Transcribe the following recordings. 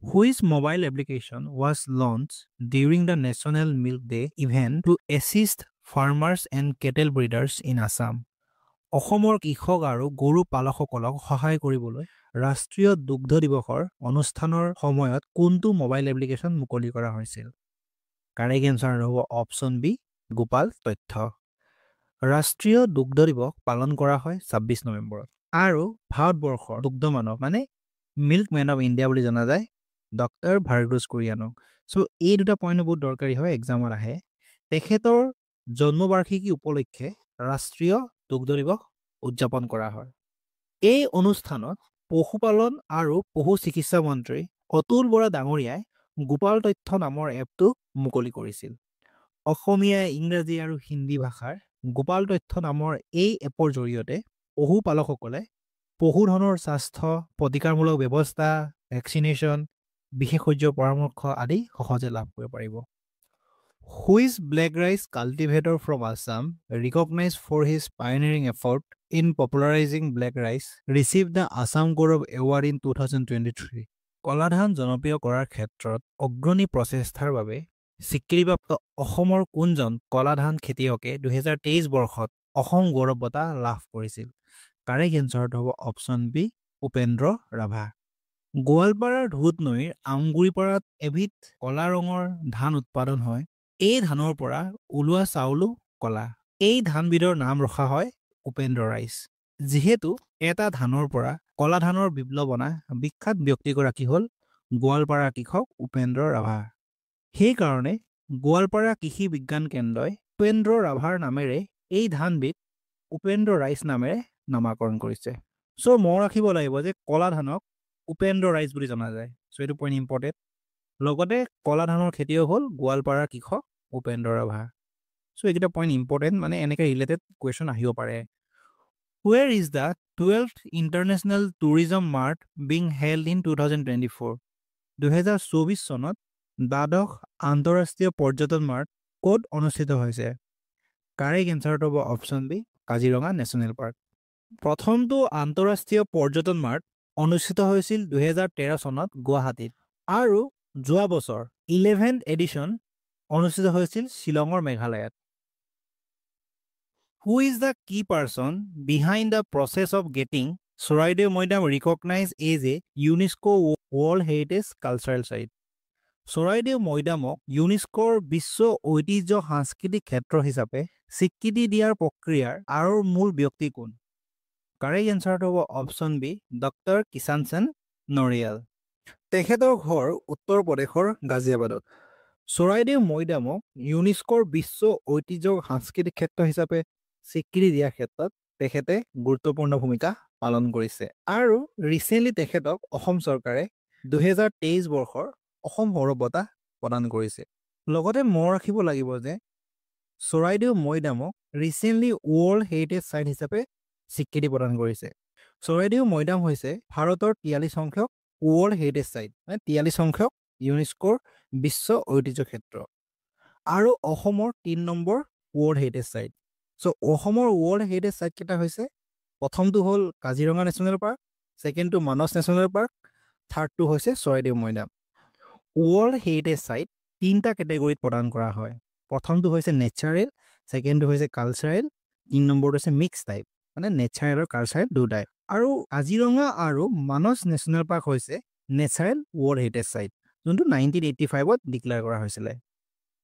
Which mobile application was launched during the National Milk Day event to assist farmers and cattle breeders in Assam? অসমৰ কৃষক আৰু গৰু পালকসকলক সহায় কৰিবলৈ ৰাষ্ট্ৰীয় দুগ্ধ দিৱসৰ অনুষ্ঠানৰ সময়ত কোনটো মোবাইল এপ্লিকেশ্যন মুকলি কৰা হৈছিল? কাৰেক্ট এনচাৰ হ'ব অপশ্যন বি গোপাল তথ্য। ৰাষ্ট্ৰীয় দুগ্ধ দিৱস পালন কৰা হয় 26 নৱেম্বৰত আৰু ভাৰতবৰ্ষৰ দুগ্ধ মানৱ মানে মিল্ক মেন অফ ইণ্ডিয়া বুলি জনা যায় ডক্টৰ ভাৰ্গোছ কুৰিয়ানক। চ' এই দুটা পইণ্ট বহুত দৰকাৰী হয়, এক্সামত আহে। তেখেতৰ জন্মবাৰ্ষিকী উপলক্ষে ৰাষ্ট্ৰীয় দুগ্ধ দিৱস উদযাপন কৰা হয়। এই অনুষ্ঠানত পশুপালন আৰু পশু চিকিৎসা মন্ত্ৰী অতুল বৰা ডাঙৰীয়াই গোপাল তথ্য নামৰ এপটো মুকলি কৰিছিল। অসমীয়া, ইংৰাজী আৰু হিন্দী ভাষাৰ গোপাল তথ্য নামৰ এই এপৰ জৰিয়তে পশুপালকসকলে পশুধনৰ স্বাস্থ্য, প্ৰতিকাৰমূলক ব্যৱস্থা, ভেকচিনেশ্যন, বিশেষজ্ঞৰ পৰামৰ্শ আদি সহজে লাভ কৰিব পাৰিব। Which black rice cultivator from Assam, recognized for his pioneering effort in popularizing black rice, received the Assam Gaurav Award in 2023? কলা ধান জনপ্ৰিয় কৰাৰ ক্ষেত্ৰত অগ্ৰণী প্ৰচেষ্টাৰ বাবে স্বীকৃতিপ্ৰাপ্ত অসমৰ কোনজন কলা ধান খেতিয়কে 2023 বৰ্ষত অসম গৌৰৱ বঁটা লাভ কৰিছিল? কাৰেক্ট এনচাৰটো হ'ব অপশ্যন বি উপেন্দ্ৰ ৰাভা। গোৱালপাৰাৰ ধুত নৈৰ আমগুৰিপাৰাত এবিধ কলা ৰঙৰ ধান উৎপাদন হয়। এই ধানৰ পৰা ওলোৱা চাউলো কলা। এই ধানবিধৰ নাম ৰখা হয় উপেন্দ্ৰ ৰাইচ। যিহেতু এটা ধানৰ পৰা কলা ধানৰ বিপ্লৱ অনা বিখ্যাত ব্যক্তিগৰাকী হ'ল গোৱালপাৰা কৃষক উপেন্দ্ৰ ৰাভা। সেইকাৰণে গোৱালপাৰা কৃষি বিজ্ঞান কেন্দ্ৰই উপেন্দ্ৰ ৰাভাৰ নামেৰে এই ধানবিধ উপেন্দ্ৰ ৰাইচ নামেৰে নামাকৰণ কৰিছে। চ' মনত ৰাখিব লাগিব যে কলা ধানক উপেন্দ্ৰ ৰাইচ বুলি জনা যায়। চ' এইটো পইণ্ট ইম্পৰ্টেণ্ট। লগতে কলা ধানৰ খেতিয়ক হ'ল গোৱালপাৰা কৃষক উপেন্দ্ৰ ৰাভা। চ' এইকেইটা পইণ্ট ইম্পৰ্টেণ্ট, মানে এনেকৈ ৰিলেটেড কুৱেশ্যন আহিব পাৰে। Where is the 12th International Tourism Mart being held in 2024? 2024 চনত দ্বাদশ আন্তঃৰাষ্ট্ৰীয় পৰ্যটন মাৰ্ট ক'ত অনুষ্ঠিত হৈছে? কাৰেক্ট এনচাৰটো হ'ব option B Kaziranga national park. প্ৰথমটো আন্তঃৰাষ্ট্ৰীয় পৰ্যটন মাৰ্ট অনুষ্ঠিত হৈছিল 2013 চনত গুৱাহাটীত আৰু যোৱা বছৰ 11th এডিশ্যন অনুষ্ঠিত হৈছিল শ্বিলঙৰ মেঘালয়ত। Who is the key person behind the process of getting Charaideo Moidam recognized as a UNESCO World Heritage Cultural Site? Charaideo মৈদামক ইউনেস্কোৰ বিশ্ব ঐতিহ্য সাংস্কৃতিক ক্ষেত্ৰ হিচাপে স্বীকৃতি দিয়াৰ প্ৰক্ৰিয়াৰ আৰু মূল ব্যক্তি কোন? কাৰেক্ট এনচাৰটো হ'ব অপশ্যন বি ডক্টৰ কিষাণ সেন নৰিয়াল। তেখেতৰ ঘৰ উত্তৰ প্ৰদেশৰ গাজিয়াবাদত। চৰাইদেউ মৈদামক ইউনেস্কোৰ বিশ্ব ঐতিহ্য সাংস্কৃতিক ক্ষেত্ৰ হিচাপে স্বীকৃতি দিয়াৰ ক্ষেত্ৰত তেখেতে গুৰুত্বপূৰ্ণ ভূমিকা পালন কৰিছে আৰু ৰিচেণ্টলি তেখেতক অসম চৰকাৰে 2023 বৰ্ষৰ অসম গৌৰৱ বঁটা প্ৰদান কৰিছে। লগতে মনত ৰাখিব লাগিব যে চৰাইদেউ মৈদামক ৰিচেণ্টলি ৱৰ্ল্ড হেৰিটেজ চাইট হিচাপে স্বীকৃতি প্ৰদান কৰিছে। চৰাইদেউ মৈদাম হৈছে ভাৰতৰ 43 সংখ্যক ৱৰ্ল্ড হেৰিটেজ চাইট, মানে 43 সংখ্যক ইউনেস্কোৰ বিশ্ব ঐতিহ্য ক্ষেত্ৰ আৰু অসমৰ 3 নম্বৰ ৱৰ্ল্ড হেৰিটেজ চাইট। চ' অসমৰ ৱৰ্ল্ড হেৰিটেজ চাইট কেইটা হৈছে, প্ৰথমটো হ'ল কাজিৰঙা নেশ্যনেল পাৰ্ক, ছেকেণ্ডটো মানস নেশ্যনেল পাৰ্ক, থাৰ্ডটো হৈছে চৰাইদেউ মৈদাম। ৱৰ্ল্ড হেৰিটেজ চাইট 3টা কেটেগৰীত প্ৰদান কৰা হয়। প্ৰথমটো হৈছে নেচাৰেল, ছেকেণ্ডটো হৈছে কালচাৰেল, 3 নম্বৰটো হৈছে মিক্স টাইপ, মানে নেচাৰেল আৰু কালচাৰেল দুটাই। আৰু কাজিৰঙা আৰু মানস নেশ্যনেল পাৰ্ক হৈছে নেচাৰেল ৱৰ্ল্ড হেৰিটেজ চাইট, যোনটো 1985ত ডিক্লেয়াৰ কৰা হৈছিলে।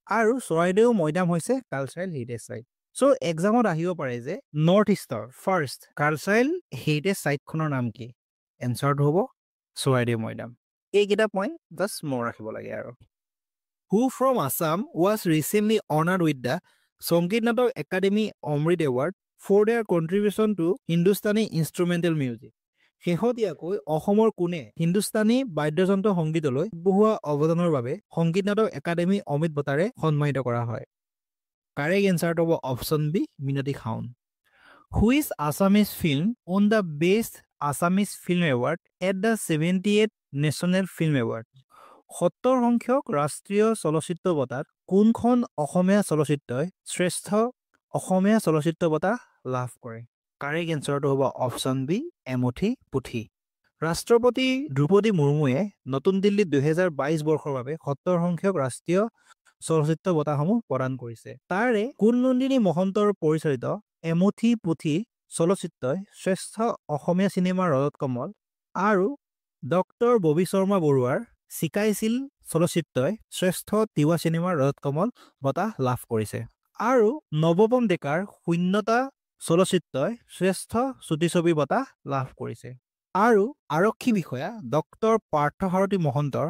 আৰু চৰাইদেউ মৈদাম হৈছে কালচাৰেল হেৰিটেজ চাইট। চ' এক্সামত আহিব পাৰে যে নৰ্থ ইষ্টৰ ফাৰ্ষ্ট কালচাৰেল হেৰিটেজ চাইটখনৰ নাম কি? এনচাৰটো হ'ব চৰাইদেউ মৈদাম। এইকেইটা পইণ্ট জাষ্ট মনত ৰাখিব লাগে আৰু। Who from Assam was recently honored with the Sangeet Natak Academy Amrit Award for their contribution to Hindustani instrumental music? শেহতীয়াকৈ অসমৰ কোনে হিন্দুস্তানী বাদ্যযন্ত্ৰ সংগীতলৈ আগবঢ়োৱা অৱদানৰ বাবে সংগীত নাটক একাডেমী অমৃত বঁটাৰে সন্মানিত কৰা হয়? কাৰেক্ট এনচাৰটো হ'ব option B Minati Khaund. Which Assamese film won the Best Assamese Film Award at the 78th National Film Award? 70 সংখ্যক ৰাষ্ট্ৰীয় চলচ্চিত্ৰ বঁটাত কোনখন অসমীয়া চলচ্চিত্ৰই শ্ৰেষ্ঠ অসমীয়া চলচ্চিত্ৰ বঁটা লাভ কৰে? কাৰেক্ট এনচাৰটো হ'ব অপশ্যন বি এমুঠি পুথি। ৰাষ্ট্ৰপতি দ্ৰৌপদী মুৰ্মুৱে নতুন দিল্লীত 2022 বৰ্ষৰ বাবে 70 সংখ্যক ৰাষ্ট্ৰীয় চলচ্চিত্ৰ বঁটাসমূহ প্ৰদান কৰিছে। তাৰে কুলনন্দিনী মহন্তৰ পৰিচালিত এমুঠি পুথি চলচ্চিত্ৰই শ্ৰেষ্ঠ অসমীয়া চিনেমাৰ ৰজত কমল আৰু ডক্টৰ ববি শৰ্মা বৰুৱাৰ চিকাইছিল চলচ্চিত্ৰই শ্ৰেষ্ঠ তিৱা চিনেমাৰ ৰজত কমল বঁটা লাভ কৰিছে। আৰু নৱপম ডেকাৰ শূন্যতা চলচ্চিত্ৰই শ্ৰেষ্ঠ চুটি ছবি বঁটা লাভ কৰিছে। আৰু আৰক্ষী বিষয়া ডক্টৰ পাৰ্থসাৰথী মহন্তৰ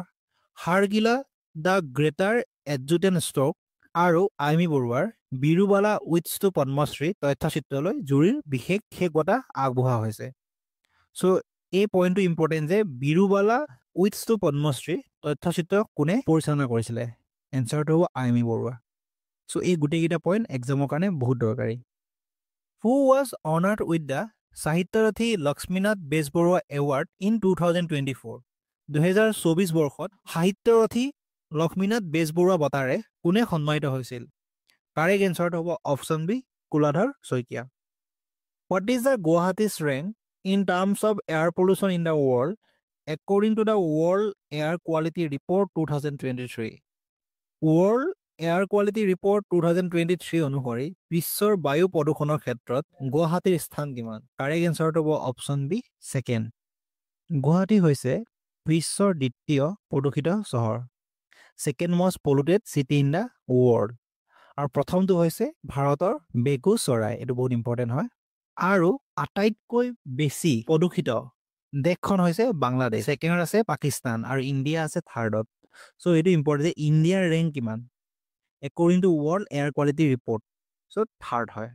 Hargila the greater adjutant stroke আৰু আইমি বৰুৱাৰ বিৰুবালা উইথছ টু পদ্মশ্ৰী তথ্যচিত্ৰলৈ জুৰীৰ বিশেষ বঁটা আগবঢ়োৱা হৈছে। চ' এই পইণ্টটো ইম্পৰ্টেণ্ট যে বিৰুবালা উইথছ টু পদ্মশ্ৰী তথ্যচিত্ৰ কোনে পৰিচালনা কৰিছিলে? এনচাৰটো হ'ব আইমি বৰুৱা। চ' এই গোটেইকেইটা পইণ্ট এক্সামৰ কাৰণে বহুত দৰকাৰী। Who was honoured with the সাহিত্যৰথী লক্ষ্মীনাথ বেজবৰুৱা এৱাৰ্ড ইন 2024? 2024 বৰ্ষত সাহিত্যৰথী লক্ষ্মীনাথ বেজবৰুৱা বঁটাৰে কোনে সন্মানিত হৈছিল? কাৰেক্ট এনচাৰটো হ'ব option B Kuladhar Saikia. What is the Guwahati's rank in terms of air pollution in the world according to the world air quality report 2023? World air quality report 2023 অনুসৰি বিশ্বৰ বায়ু প্ৰদূষণৰ ক্ষেত্ৰত গুৱাহাটীৰ স্থান কিমান? কাৰেক্ট এনচাৰটো হ'ব অপশ্যন বি ছেকেণ্ড। গুৱাহাটী হৈছে বিশ্বৰ দ্বিতীয় প্ৰদূষিত চহৰ, second most polluted city in the world. আৰু প্ৰথমটো হৈছে ভাৰতৰ বেগুচৰাই, এইটো বহুত ইম্পৰ্টেণ্ট হয়। আৰু আটাইতকৈ বেছি প্ৰদূষিত দেশখন হৈছে বাংলাদেশ, ছেকেণ্ডত আছে পাকিস্তান আৰু ইণ্ডিয়া আছে থাৰ্ডত। চ' এইটো ইম্পৰ্টেণ্ট যে ইণ্ডিয়াৰ ৰেংক কিমান according to world air quality report. So' third হয়।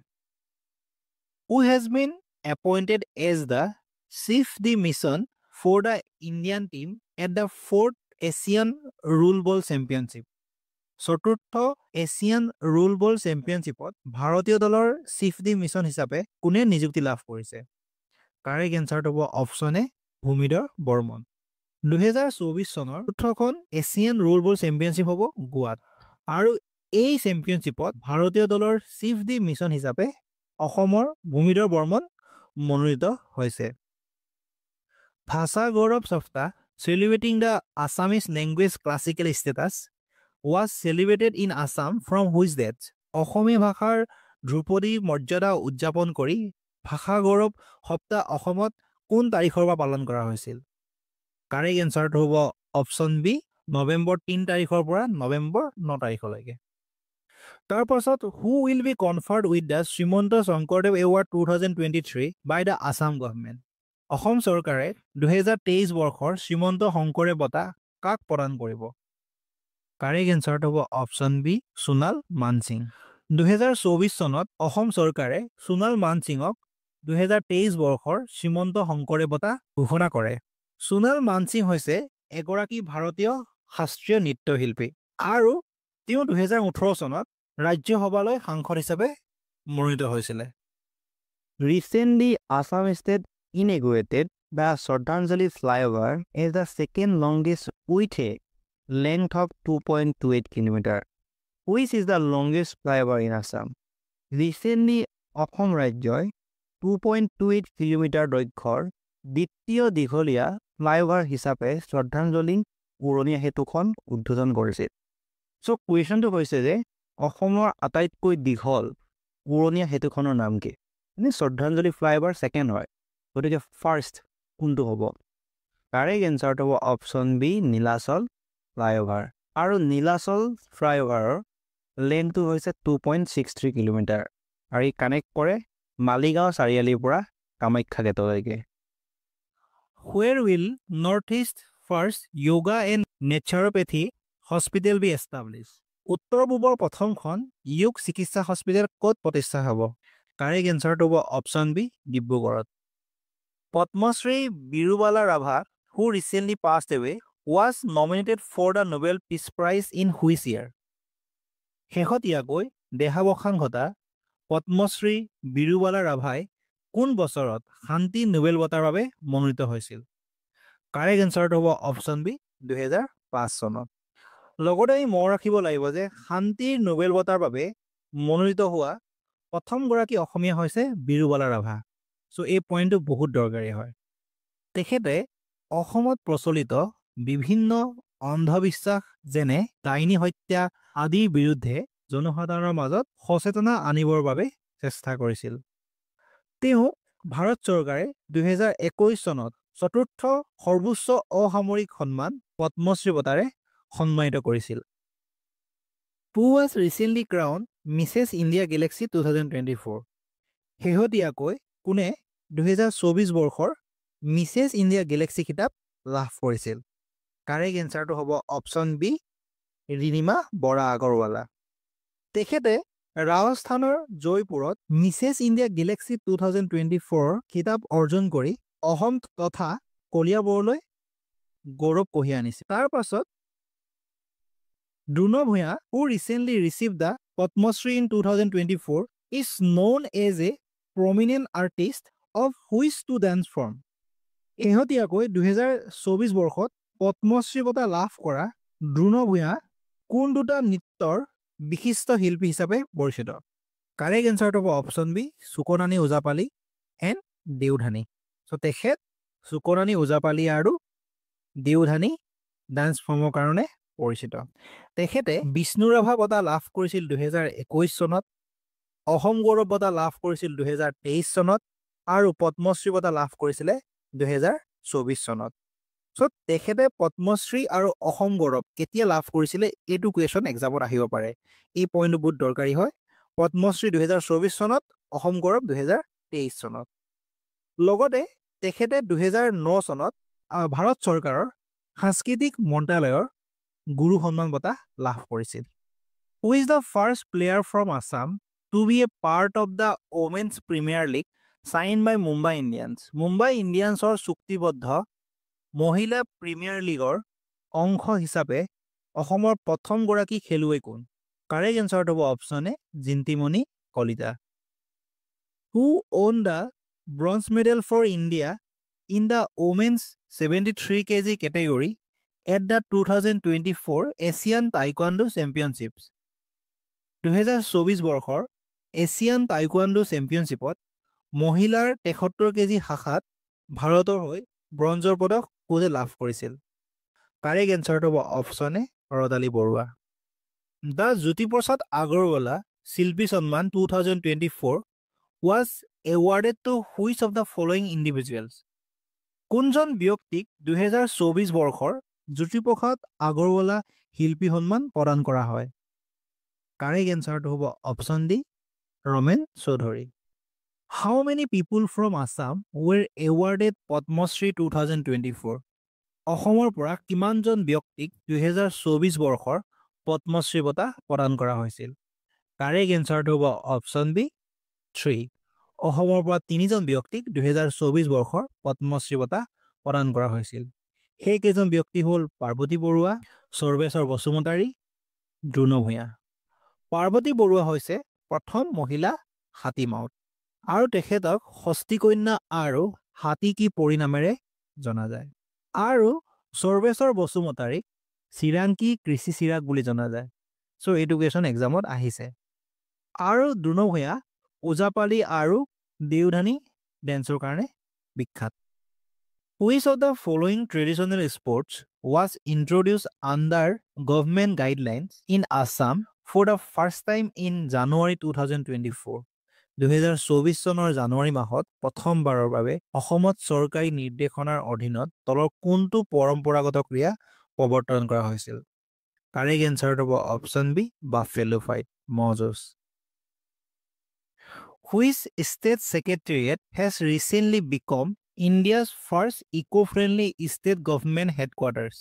Who has been appointed as the chief the mission for the Indian team at the 4th Asian roll ball championship? চতুৰ্থ Asian roll ball চেম্পিয়নশ্বিপত ভাৰতীয় দলৰ chief the mission হিচাপে কোনে নিযুক্তি লাভ কৰিছে? Correct এনচাৰটো হ'ব অপশ্যন এ ভূমিধৰ বৰ্মন। 2024 চনৰ চতুৰ্থখন এছিয়ান ৰুল বল চেম্পিয়নশ্বিপ হ'ব গোৱাত। আৰু এই চেম্পিয়নশ্বিপত ভাৰতীয় দলৰ চিফ দি মিছন হিচাপে অসমৰ ভূমিধৰ বৰ্মন মনোনীত হৈছে। ভাষা গৌৰৱ সপ্তাহ celebrating the Assamese language classical status was celebrated in Assam from which date? অসমীয়া ভাষাৰ ধ্ৰুপদী মৰ্যাদা উদযাপন কৰি ভাষা গৌৰৱ সপ্তাহ অসমত কোন তাৰিখৰ পৰা পালন কৰা হৈছিল? কাৰেক্ট এনচাৰটো হ'ব অপশ্যন বি নৱেম্বৰ 3 তাৰিখৰ পৰা নৱেম্বৰ 9 তাৰিখলৈকে। তাৰপাছত who will be conferred with the Srimanta Sankardev award 2023 by the Assam government? Assam চৰকাৰে 2023 বৰ্ষৰ শ্ৰীমন্ত শংকৰদেৱ বঁটা কাক প্ৰদান কৰিব? কাৰেক্ট এনচাৰটো হ'ব অপশ্যন বি সোণাল মানসিং। 2024 চনত অসম চৰকাৰে সোণাল মানসিঙক 2023 বৰ্ষৰ শ্ৰীমন্ত শংকৰদেৱ বঁটা ঘোষণা কৰে। সোণাল মানসিং হৈছে এগৰাকী ভাৰতীয় শাস্ত্ৰীয় নৃত্যশিল্পী আৰু তেওঁ 2018 চনত ৰাজ্যসভালৈ সাংসদ হিচাপে মনোনীত হৈছিলে। Recently, Assam State inaugurated the Shraddhanjali flyover as the second longest with a length of 2.28 km. Which is the longest flyover in Assam? Recently, Assam ৰাজ্যই 2.28 কিলোমিটাৰ দৈৰ্ঘ্যৰ দ্বিতীয় দীঘলীয়া ফ্লাইঅভাৰ হিচাপে শ্ৰদ্ধাঞ্জলি উৰণীয়া সেতুখন উদ্বোধন কৰিছিল। চ' কুৱেশ্যনটো হৈছে যে অসমৰ আটাইতকৈ দীঘল উৰণীয়া সেতুখনৰ নাম কি? শ্ৰদ্ধাঞ্জলি ফ্লাইঅভাৰ ছেকেণ্ড হয়, গতিকে ফাৰ্ষ্ট কোনটো হ'ব? কাৰেক্ট এনচাৰটো হ'ব অপশ্যন বি নীলাচল ফ্লাইঅভাৰ। আৰু নীলাচল ফ্লাইঅভাৰৰ লেন্থটো হৈছে 2.63 কিলোমিটাৰ আৰু ই কানেক্ট কৰে মালিগাঁও চাৰিআলিৰ পৰা Kamakhya গেটলৈকে। Where will Northeast First Yoga and Naturopathy Hospital be established? উত্তৰ পূবৰ প্ৰথমখন যোগ চিকিৎসা হস্পিটেল ক'ত প্ৰতিষ্ঠা হ'ব? কাৰেক্ট এনচাৰটো হ'ব অপশ্যন বি ডিব্ৰুগড়ত। Padmashri Birubala Rabha who recently passed away was nominated for the Nobel Peace Prize in which year? শেহতীয়াকৈ দেহাৱসান ঘটা পদ্মশ্ৰী বিৰুবালা ৰাভাই কোন বছৰত শান্তি নোবেল বঁটাৰ বাবে মনোনীত হৈছিল? কাৰেক্ট এনচাৰটো হ'ব অপশ্যন বি 2005 চনত। লগতে আমি মনত ৰাখিব লাগিব যে শান্তিৰ নোবেল বঁটাৰ বাবে মনোনীত হোৱা প্ৰথমগৰাকী অসমীয়া হৈছে বিৰুবালা ৰাভা। চ' এই পইণ্টটো বহুত দৰকাৰী হয়। তেখেতে অসমত প্ৰচলিত বিভিন্ন অন্ধবিশ্বাস যেনে ডাইনী হত্যা আদিৰ বিৰুদ্ধে জনসাধাৰণৰ মাজত সচেতনা আনিবৰ বাবে চেষ্টা কৰিছিল। তেওঁ ভাৰত চৰকাৰে 2021 চনত চতুৰ্থ সৰ্বোচ্চ অসামৰিক সন্মান পদ্মশ্ৰী বঁটাৰে সন্মানিত কৰিছিল। Who was recently crowned Mrs. India Galaxy 2024? শেহতীয়াকৈ কোনে 2024 বৰ্ষৰ মিছেছ ইণ্ডিয়া গেলেক্সি খিতাপ লাভ কৰিছিল? কাৰেক্ট এনচাৰটো হ'ব অপশ্যন বি, ৰিণিমা বৰা আগৰৱালা। তেখেতে ৰাজস্থানৰ জয়পুৰত মিছেছ ইণ্ডিয়া গেলেক্সি 2024 খিতাপ অৰ্জন কৰি অসম তথা কলিয়াবৰলৈ গৌৰৱ কঢ়িয়াই আনিছিল। তাৰ পাছত Drona Bhuyan, who recently received the Padma Shri in 2024, is known as a prominent artist of which two dance form? শেহতীয়াকৈ 2024 বৰ্ষত পদ্মশ্ৰী বঁটা লাভ কৰা দ্ৰোণ ভূঞা কোন দুটা নৃত্যৰ বিশিষ্ট শিল্পী হিচাপে পৰিচিত? কাৰেক্ট এনচাৰটো হ'ব option B, Suknani Ojapali and Deodhani. So' তেখেত চুকনানী ওজাপালি আৰু দেওধানী ডান্স ফৰ্মৰ কাৰণে পৰিচিত। তেখেতে বিষ্ণু ৰাভা বঁটা লাভ কৰিছিল 2021 চনত, অসম গৌৰৱ বঁটা লাভ কৰিছিল 2023 চনত আৰু পদ্মশ্ৰী বঁটা লাভ কৰিছিলে 2024 চনত। চ' তেখেতে পদ্মশ্ৰী আৰু অসম গৌৰৱ কেতিয়া লাভ কৰিছিলে এইটো কুৱেশ্যন এক্সামত আহিব পাৰে। এই পইণ্টটো বহুত দৰকাৰী হয়। পদ্মশ্ৰী 2024 চনত, অসম গৌৰৱ 2023 চনত। লগতে তেখেতে 2009 চনত ভাৰত চৰকাৰৰ সাংস্কৃতিক মন্ত্ৰালয়ৰ গুৰু সন্মান বঁটা লাভ কৰিছিল। Who is the first player from Assam to be a part of the Women's Premier League signed by Mumbai Indians? Mumbai ইণ্ডিয়ানছৰ চুক্তিবদ্ধ মহিলা প্ৰিমিয়াৰ লীগৰ অংশ হিচাপে অসমৰ প্ৰথমগৰাকী খেলুৱৈ কোন? কাৰেক্ট এনচাৰটো হ'ব option A, Jintimoni Kalita. Who won the bronze medal for India in the women's 73 kg category at the 2024 Asian Taekwondo Championships? 2024 বৰ্ষৰ এছিয়ান টাইকোৱাণ্ডো চেম্পিয়নশ্বিপত মহিলাৰ 73 কেজি শাখাত ভাৰতৰ হৈ ব্ৰঞ্জৰ পদক কোনে লাভ কৰিছিল? কাৰেক্ট এনচাৰটো হ'ব option A, Rodali Baruah. The Jyotiprasad Agarwala শিল্পী সন্মান 2024 was awarded to which of the following individuals? কোনজন ব্যক্তিক 2024 বৰ্ষৰ জ্যোতিপ্ৰসাদ আগৰৱালা শিল্পী সন্মান প্ৰদান কৰা হয়? কাৰেক্ট এনচাৰটো হ'ব option D, Ramen Chowdhury. How many people from Assam were awarded Padma Shri 2024? অসমৰ পৰা কিমানজন ব্যক্তিক 2024 বৰ্ষৰ পদ্মশ্ৰী বঁটা প্ৰদান কৰা হৈছিল? কাৰেক্ট এনচাৰটো হ'ব অপশ্যন বি, 3। অসমৰ পৰা 3জন ব্যক্তিক 2024 বৰ্ষৰ পদ্মশ্ৰী বঁটা প্ৰদান কৰা হৈছিল। সেইকেইজন ব্যক্তি হ'ল পাৰ্বতী বৰুৱা, সৰ্বেশ্বৰ বসুমতাৰী, দ্ৰোণ ভূঞা। পাৰ্বতী বৰুৱা হৈছে প্ৰথম মহিলা হাতী মাউত আৰু তেখেতক হস্তিকন্যা আৰু হাতী কি পৰি নামেৰে জনা যায়। আৰু সৰ্বেশ্বৰ বসুমতাৰীক চিৰাংকী কৃষি চিৰাগ বুলি জনা যায়। চ' এইটো কুৱেশ্যন এক্সামত আহিছে। আৰু দ্ৰোণ ভূঞা ওজাপালি আৰু দেওধানী ডেন্সৰ কাৰণে বিখ্যাত। Which of the following traditional sports was introduced under government guidelines in Assam for the first time in January 2024? 2024 চনৰ জানুৱাৰী মাহত প্ৰথমবাৰৰ বাবে অসমত চৰকাৰী নিৰ্দেশনাৰ অধীনত তলৰ কোনটো পৰম্পৰাগত ক্ৰীড়া প্ৰৱৰ্তন কৰা হৈছিল? কাৰেক্ট এনচাৰটো হ'ব অপশ্যন বি, বাফেলো ফাইট, ম'হ যুঁজ। Which state secretariat has recently become India's first eco-friendly state government headquarters?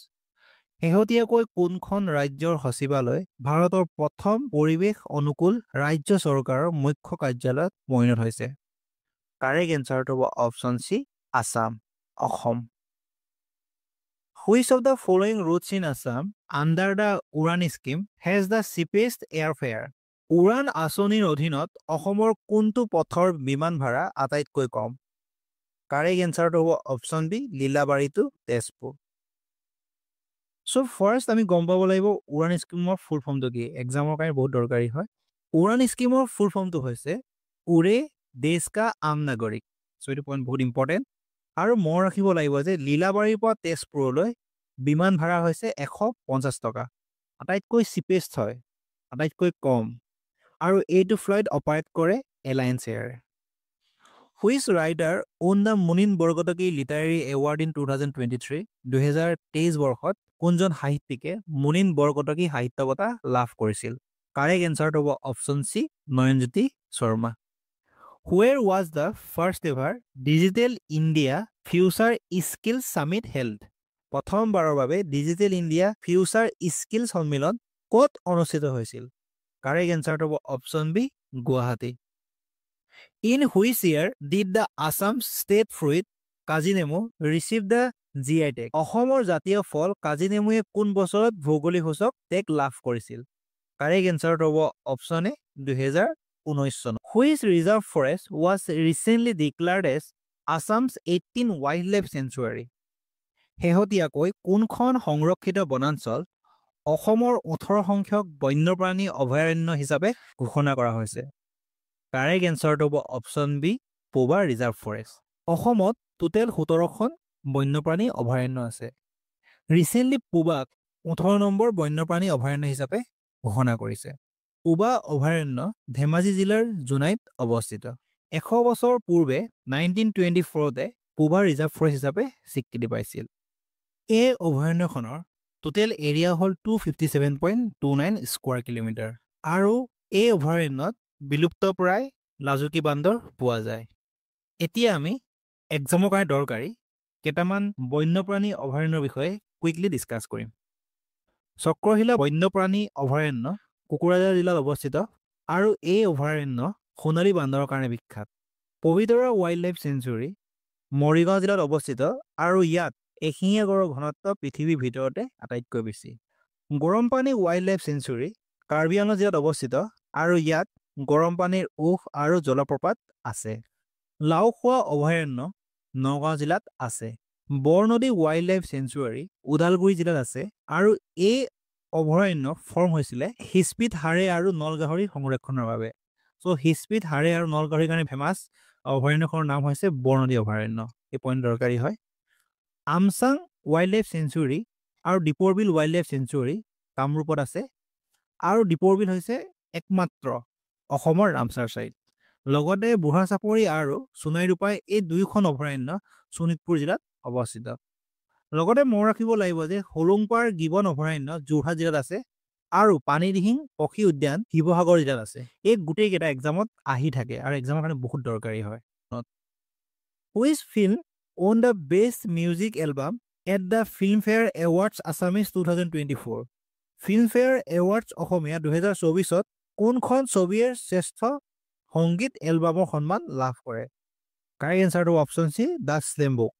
শেহতীয়াকৈ কোনখন ৰাজ্যৰ সচিবালয় ভাৰতৰ প্ৰথম পৰিৱেশ অনুকূল ৰাজ্য চৰকাৰৰ মুখ্য কাৰ্যালয়ত পৰিণত হৈছে? কাৰেক্ট এনচাৰটো হ'ব option C, Assam, Assam. Which of the following routes in Assam under the Uran scheme has the cheapest airfare? উড়ান আঁচনিৰ অধীনত অসমৰ কোনটো পথৰ বিমান ভাড়া আটাইতকৈ কম? কাৰেক্ট এনচাৰটো হ'ব option B, Lilabari to Tezpur. So' first আমি গম পাব লাগিব উড়ান স্কিমৰ ফুল ফৰ্মটো কি। এক্সামৰ কাৰণে বহুত দৰকাৰী হয়। উড়ান স্কিমৰ ফুল ফৰ্মটো হৈছে উৰে দেশ কা আম নাগৰিক। চ' এইটো পইণ্ট বহুত ইম্পৰ্টেণ্ট। আৰু মন ৰাখিব লাগিব যে লীলাবাৰীৰ পৰা তেজপুৰলৈ বিমান ভাড়া হৈছে 150 টকা। আটাইতকৈ চিপেষ্ট হয়, আটাইতকৈ কম। আৰু এইটো ফ্লাইট অপাৰেট কৰে alliance air. Which writer won the Munin Borkotoky literary award in 2023? 2023 বৰ্ষত কোনজন সাহিত্যিকে মুনিন বৰকটকী সাহিত্য বঁটা লাভ কৰিছিল? কাৰেক্ট এনচাৰটো হ'ব option C, Nayanjyoti Sarma. Where was the first ever Digital India Future Skills Summit held? প্ৰথমবাৰৰ বাবে ডিজিটেল ইণ্ডিয়া ফিউচাৰ স্কিল সন্মিলন ক'ত অনুষ্ঠিত হৈছিল? কাৰেক্ট এনচাৰটো হ'ব option B, Guwahati. In which year did the Assam state fruit কাজি নেমু receive the GI tag? অসমৰ জাতীয় ফল কাজি নেমুৱে কোন বছৰত ভৌগোলিক সূচক টেগ লাভ কৰিছিল? কাৰেক্ট এনচাৰটো হ'ব অপশ্যন এ, 2019 চন। Which reserve forest was recently declared as Assam's 18 wildlife sanctuary? শেহতীয়াকৈ কোনখন সংৰক্ষিত বনাঞ্চল অসমৰ 18 সংখ্যক বন্যপ্ৰাণী অভয়াৰণ্য হিচাপে ঘোষণা কৰা হৈছে? কাৰেক্ট এনচাৰটো হ'ব অপশ্যন বি, পোবা ৰিজাৰ্ভ ফৰেষ্ট। অসমত টোটেল 17খন বন্যপ্ৰাণী অভয়াৰণ্য আছে। ৰিচেণ্টলি পোবাক 18 নম্বৰ বন্যপ্ৰাণী অভয়াৰণ্য হিচাপে ঘোষণা কৰিছে। পোবা অভয়াৰণ্য ধেমাজি জিলাৰ জোনাইত অৱস্থিত। 100 বছৰ পূৰ্বে 1924তে পোবা ৰিজাৰ্ভ ফৰেষ্ট হিচাপে স্বীকৃতি পাইছিল। এই অভয়াৰণ্যখনৰ টোটেল এৰিয়া হ'ল 257.29 স্কোৱাৰ কিলোমিটাৰ। আৰু এই অভয়াৰণ্যত বিলুপ্তপ্ৰায় লাজুকী বান্দৰ পোৱা যায়। এতিয়া আমি এক্সামৰ কাৰণে দৰকাৰী কেইটামান বন্যপ্ৰাণী অভয়াৰণ্যৰ বিষয়ে কুইকলি ডিছকাছ কৰিম। চক্ৰশিলা বন্যপ্ৰাণী অভয়াৰণ্য কোকৰাঝাৰ জিলাত অৱস্থিত আৰু এই অভয়াৰণ্য সোণালী বান্দৰৰ কাৰণে বিখ্যাত। Pobitora wild life century Morigaon জিলাত অৱস্থিত আৰু ইয়াত এশিঙীয়া গঁড়ৰ ঘনত্ব পৃথিৱীৰ ভিতৰতে আটাইতকৈ বেছি। গৰমপানী wild life century Karbi Anglong জিলাত অৱস্থিত আৰু ইয়াত গৰম পানীৰ উঁহ আৰু জলপ্ৰপাত আছে। লাওখোৱা অভয়াৰণ্য নগাঁও জিলাত আছে। Barnadi wild life century Udalguri জিলাত আছে আৰু এই অভয়াৰণ্য ফৰ্ম হৈছিলে হিস্পিত হাড়ে আৰু নলগাহৰি সংৰক্ষণৰ বাবে। চ' হিস্পিত হাড়ে আৰু নলগাহৰিৰ কাৰণে ফেমাছ অভয়াৰণ্যখনৰ নাম হৈছে বৰনদী অভয়াৰণ্য। এই পইণ্ট দৰকাৰী হয়। আমচাং ৱাইল্ড লাইফ চেঞ্চুৰী আৰু দীপৰ বিল ৱাইল্ড লাইফ চেঞ্চুৰী কামৰূপত আছে আৰু দীপৰ বিল হৈছে একমাত্ৰ অসমৰ ৰামচাৰ ছাইট। লগতে বুঢ়া চাপৰি আৰু সোণাই ৰূপাই এই দুয়োখন অভয়াৰণ্য শোণিতপুৰ জিলাত অৱস্থিত। লগতে মনত ৰাখিব লাগিব যে হলুংপাৰ গিবন অভয়াৰণ্য যোৰহাট জিলাত আছে আৰু পানীদিহিং পক্ষী উদ্যান শিৱসাগৰ জিলাত আছে। এই গোটেইকেইটা এক্সামত আহি থাকে আৰু এক্সামৰ কাৰণে বহুত দৰকাৰী হয়। Which film won the Best Music Album at the Filmfare Awards Assamese 2024? Filmfare awards Asomiya 2024ত কোনখন ছবিয়ে শ্ৰেষ্ঠ সংগীত এলবামৰ সন্মান লাভ কৰে? কাৰেক্ট এনচাৰটো option C, the slam book.